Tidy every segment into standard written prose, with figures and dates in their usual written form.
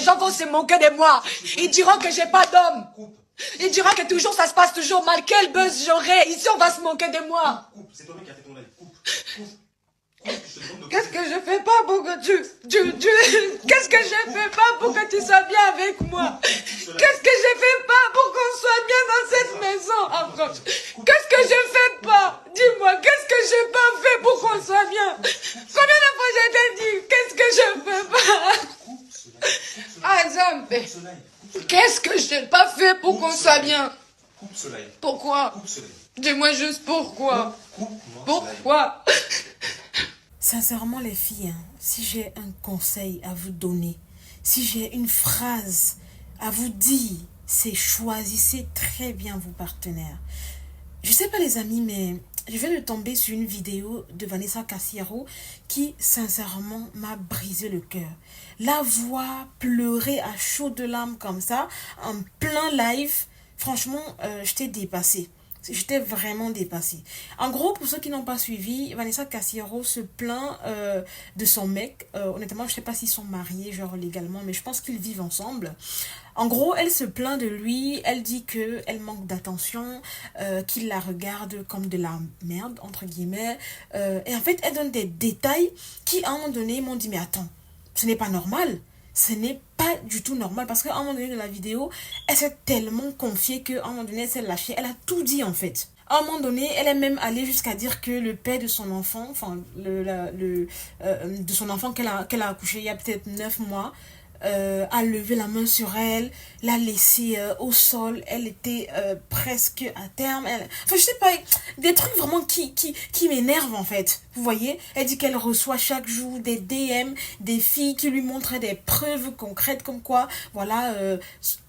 gens vont se moquer de moi. Ils diront que j'ai pas d'homme. Ils diront que toujours ça se passe toujours mal. Quel buzz j'aurai. Ici, on va se moquer de moi. C'est toi-même qui as fait ton live. Qu'est-ce que je fais pas pour que qu'est-ce que je fais pas pour que tu sois bien avec moi? Qu'est-ce que je fais pas pour qu'on soit bien dans cette maison, en France? Qu'est-ce que je fais pas? Dis-moi, qu'est-ce que j'ai pas fait pour qu'on soit bien? Combien de fois j'ai te dit, qu'est-ce que je fais pas? Ah, Zambé, qu'est-ce que j'ai pas fait pour qu'on soit bien? Pourquoi? Dis-moi juste pourquoi. Pourquoi? Sincèrement les filles, si j'ai un conseil à vous donner, si j'ai une phrase à vous dire, c'est choisissez très bien vos partenaires. Je sais pas les amis, mais je viens de tomber sur une vidéo de Vanessa Cassiero qui sincèrement m'a brisé le cœur. La voir pleurer à chaudes larmes comme ça, en plein live, franchement, j'étais dépassée. J'étais vraiment dépassée. En gros, pour ceux qui n'ont pas suivi, Vanessa Cassiero se plaint de son mec. Honnêtement, je ne sais pas s'ils sont mariés, genre légalement, mais je pense qu'ils vivent ensemble. En gros, elle se plaint de lui. Elle dit qu'elle manque d'attention, qu'il la regarde comme de la merde, entre guillemets. Et en fait, elle donne des détails qui, à un moment donné, m'ont dit, mais attends, ce n'est pas normal. Ce n'est pas du tout normal parce qu'à un moment donné de la vidéo, elle s'est tellement confiée qu'à un moment donné, elle s'est lâchée. Elle a tout dit en fait. À un moment donné, elle est même allée jusqu'à dire que le père de son enfant, enfin, de son enfant qu'elle a accouché il y a peut-être 9 mois, a levé la main sur elle, l'a laissée au sol, elle était presque à terme. Enfin, je sais pas, des trucs vraiment qui m'énervent en fait. Vous voyez, elle dit qu'elle reçoit chaque jour des DM, des filles qui lui montrent des preuves concrètes comme quoi, voilà,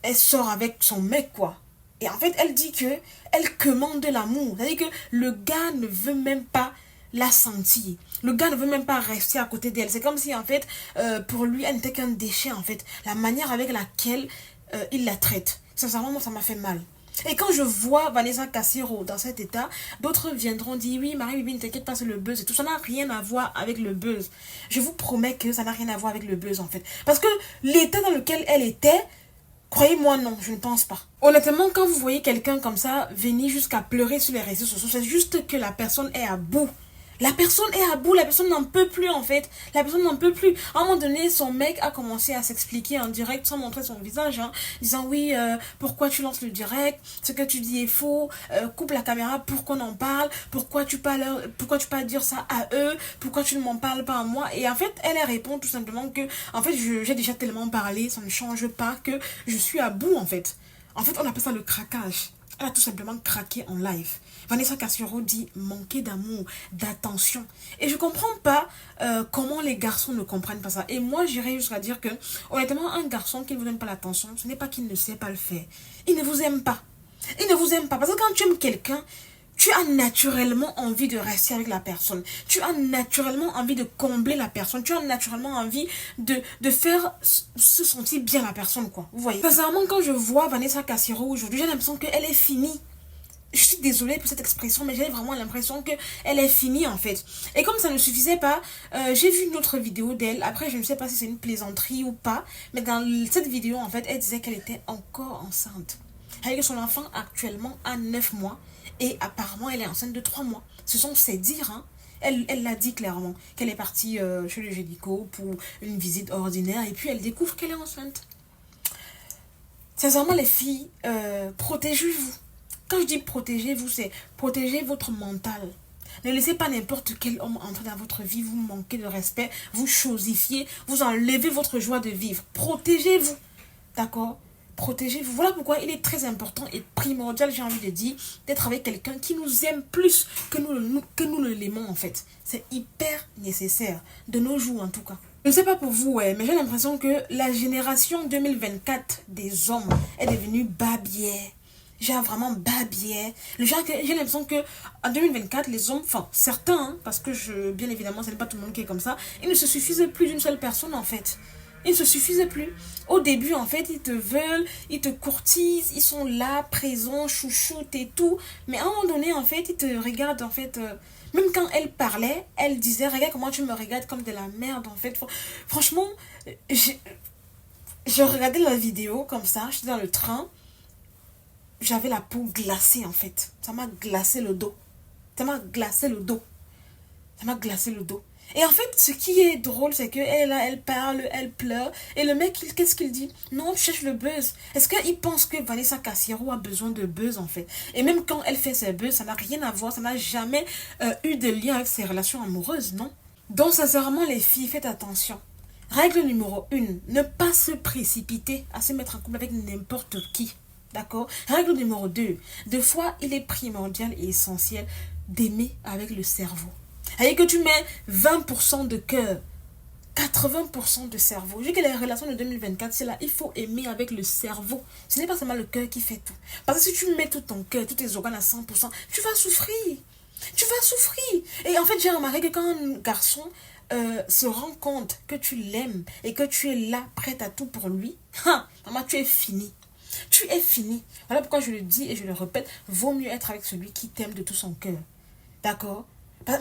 elle sort avec son mec quoi. Et en fait, elle dit que elle commande de l'amour. C'est-à-dire que le gars ne veut même pas la sentir. Le gars ne veut même pas rester à côté d'elle. C'est comme si, en fait, pour lui, elle n'était qu'un déchet, en fait. La manière avec laquelle il la traite. Sincèrement, moi, ça m'a fait mal. Et quand je vois Vanessa Cassiero dans cet état, d'autres viendront dire, oui, Marie-Bibi, ne t'inquiète pas, c'est le buzz et tout. Ça n'a rien à voir avec le buzz. Je vous promets que ça n'a rien à voir avec le buzz, en fait. Parce que l'état dans lequel elle était, croyez-moi, non, je ne pense pas. Honnêtement, quand vous voyez quelqu'un comme ça venir jusqu'à pleurer sur les réseaux sociaux, c'est juste que la personne est à bout. La personne est à bout, la personne n'en peut plus en fait. La personne n'en peut plus. À un moment donné, son mec a commencé à s'expliquer en direct sans montrer son visage, hein, disant oui, pourquoi tu lances le direct, ce que tu dis est faux, coupe la caméra pour qu'on en parle, pourquoi tu pas dire ça à eux, pourquoi tu ne m'en parles pas à moi. Et en fait, elle répond tout simplement que, en fait, j'ai déjà tellement parlé, ça ne change pas, que je suis à bout en fait. En fait, on appelle ça le craquage. Elle a tout simplement craqué en live. Vanessa Cassiero dit manquer d'amour, d'attention. Et je comprends pas comment les garçons ne comprennent pas ça. Et moi, j'irais jusqu'à dire que, honnêtement, un garçon qui ne vous donne pas l'attention, ce n'est pas qu'il ne sait pas le faire. Il ne vous aime pas. Il ne vous aime pas. Parce que quand tu aimes quelqu'un, tu as naturellement envie de rester avec la personne. Tu as naturellement envie de combler la personne. Tu as naturellement envie de faire se sentir bien la personne, quoi. Vous voyez. Sincèrement, quand je vois Vanessa Cassiero aujourd'hui, j'ai l'impression qu'elle est finie. Je suis désolée pour cette expression, mais j'ai vraiment l'impression qu'elle est finie en fait. Et comme ça ne suffisait pas, j'ai vu une autre vidéo d'elle. Après, je ne sais pas si c'est une plaisanterie ou pas. Mais dans cette vidéo, en fait, elle disait qu'elle était encore enceinte. Avec son enfant actuellement à 9 mois. Et apparemment, elle est enceinte de 3 mois. Ce sont ses dires, hein. Elle l'a dit clairement, qu'elle est partie chez le gynéco pour une visite ordinaire. Et puis, elle découvre qu'elle est enceinte. Sincèrement, les filles, protégez-vous. Quand je dis protégez-vous, c'est protéger votre mental. Ne laissez pas n'importe quel homme entrer dans votre vie, vous manquer de respect, vous chosifier, vous enlever votre joie de vivre. Protégez-vous. D'accord? Protégez-vous. Voilà pourquoi il est très important et primordial, j'ai envie de dire, d'être avec quelqu'un qui nous aime plus que nous ne l'aimons en fait. C'est hyper nécessaire, de nos jours en tout cas. Je ne sais pas pour vous, ouais, mais j'ai l'impression que la génération 2024 des hommes est devenue babière. Genre vraiment babière. J'ai l'impression que en 2024, les hommes, enfin certains, hein, parce que bien évidemment, ce n'est pas tout le monde qui est comme ça, ils ne se suffisent plus d'une seule personne en fait. Ils ne se suffisent plus. Au début, en fait, ils te veulent, ils te courtisent, ils sont là, présents, chouchoute et tout. Mais à un moment donné, en fait, ils te regardent, en fait... même quand elle parlait, elle disait, regarde comment tu me regardes comme de la merde, en fait. Franchement, Je regardais la vidéo comme ça, j'étais dans le train, j'avais la peau glacée en fait. Ça m'a glacé le dos. Ça m'a glacé le dos. Ça m'a glacé le dos. Et en fait, ce qui est drôle, c'est qu'elle là, elle parle, elle pleure. Et le mec, qu'est-ce qu'il dit? Non, je cherche le buzz. Est-ce qu'il pense que Vanessa Cassiero a besoin de buzz, en fait? Et même quand elle fait ses buzz, ça n'a rien à voir. Ça n'a jamais eu de lien avec ses relations amoureuses, non? Donc, sincèrement, les filles, faites attention. Règle numéro 1, ne pas se précipiter à se mettre en couple avec n'importe qui. D'accord? Règle numéro 2, des fois, il est primordial et essentiel d'aimer avec le cerveau. C'est-à-dire que tu mets 20% de cœur, 80% de cerveau. Vu que les relations de 2024, c'est là, il faut aimer avec le cerveau. Ce n'est pas seulement le cœur qui fait tout. Parce que si tu mets tout ton cœur, tous tes organes à 100%, tu vas souffrir. Tu vas souffrir. Et en fait, j'ai remarqué que quand un garçon se rend compte que tu l'aimes et que tu es là, prête à tout pour lui, maman, tu es fini. Tu es fini. Voilà pourquoi je le dis et je le répète, vaut mieux être avec celui qui t'aime de tout son cœur. D'accord?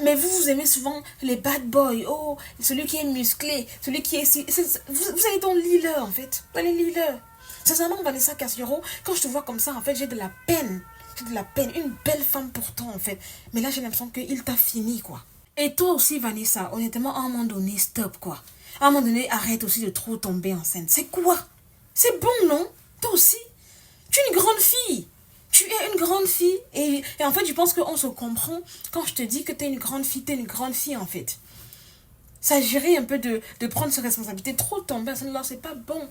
Mais vous aimez souvent les bad boys. Oh, celui qui est musclé, celui qui est... Vous allez dans l'healer, en fait. Dans les leaders. Sincèrement, Vanessa Cassiero, quand je te vois comme ça, en fait, j'ai de la peine. J'ai de la peine. Une belle femme pourtant, en fait. Mais là, j'ai l'impression qu'il t'a fini, quoi. Et toi aussi, Vanessa, honnêtement, à un moment donné, stop, quoi. À un moment donné, arrête aussi de trop tomber enceinte. C'est quoi? C'est bon, non? Toi aussi? Tu es une grande fille. Tu es une grande fille. Et en fait, je pense qu'on se comprend quand je te dis que tu es une grande fille. Tu es une grande fille, en fait. S'agirait un peu de prendre ses responsabilités. Trop tomber enceinte, là, c'est pas bon.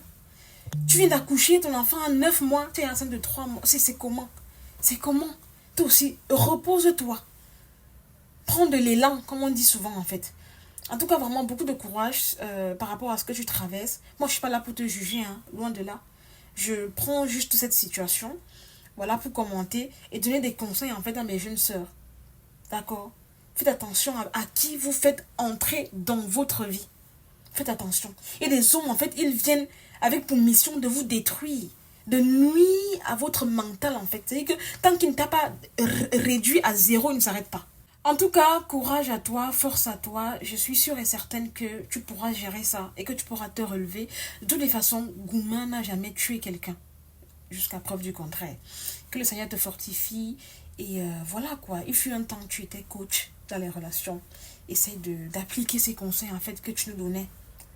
Tu viens d'accoucher, ton enfant a 9 mois. Tu es enceinte de 3 mois. C'est comment? C'est comment? Toi aussi, repose-toi. Prends de l'élan, comme on dit souvent, en fait. En tout cas, vraiment, beaucoup de courage par rapport à ce que tu traverses. Moi, je suis pas là pour te juger, hein, loin de là. Je prends juste cette situation, voilà, pour commenter et donner des conseils, en fait, à mes jeunes sœurs. D'accord? Faites attention à qui vous faites entrer dans votre vie. Faites attention. Et les hommes, en fait, ils viennent avec pour mission de vous détruire, de nuire à votre mental, en fait. C'est-à-dire que tant qu'il ne t'a pas réduit à zéro, il ne s'arrête pas. En tout cas, courage à toi, force à toi. Je suis sûre et certaine que tu pourras gérer ça et que tu pourras te relever. De toutes les façons, Gouma n'a jamais tué quelqu'un, jusqu'à preuve du contraire. Que le Seigneur te fortifie. Et voilà quoi. Il fut un temps que tu étais coach dans les relations. Essaye d'appliquer ces conseils en fait que tu nous donnais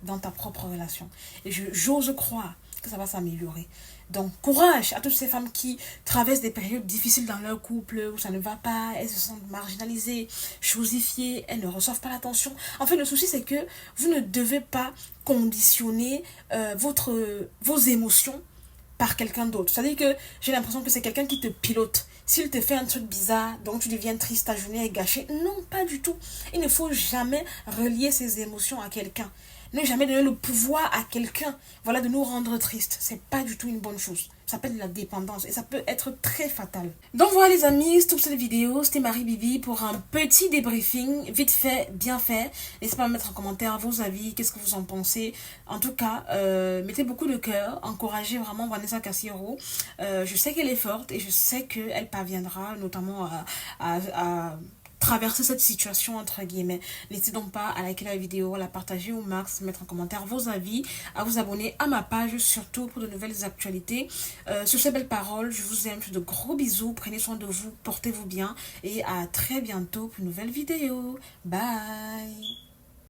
dans ta propre relation. Et j'ose croire que ça va s'améliorer. Donc, courage à toutes ces femmes qui traversent des périodes difficiles dans leur couple, où ça ne va pas, elles se sentent marginalisées, chosifiées, elles ne reçoivent pas l'attention. En fait, le souci, c'est que vous ne devez pas conditionner vos émotions par quelqu'un d'autre. C'est-à-dire que j'ai l'impression que c'est quelqu'un qui te pilote. S'il te fait un truc bizarre, donc tu deviens triste, ta journée est gâchée. Non, pas du tout. Il ne faut jamais relier ses émotions à quelqu'un. Ne jamais donner le pouvoir à quelqu'un, voilà, de nous rendre tristes. C'est pas du tout une bonne chose. Ça s'appelle de la dépendance et ça peut être très fatal. Donc voilà les amis, c'est toute cette vidéo. C'était Marie Bibi pour un petit débriefing, vite fait, bien fait. N'hésitez pas à mettre en commentaire vos avis, qu'est-ce que vous en pensez. En tout cas, mettez beaucoup de cœur, encouragez vraiment Vanessa Cassiero. Je sais qu'elle est forte et je sais qu'elle parviendra notamment à traverser cette situation entre guillemets. N'hésitez donc pas à liker la vidéo, à la partager au max, mettre en commentaire vos avis, à vous abonner à ma page surtout pour de nouvelles actualités. Sur ces belles paroles, je vous aime, je vous fais de gros bisous, prenez soin de vous, portez-vous bien et à très bientôt pour une nouvelle vidéo. Bye.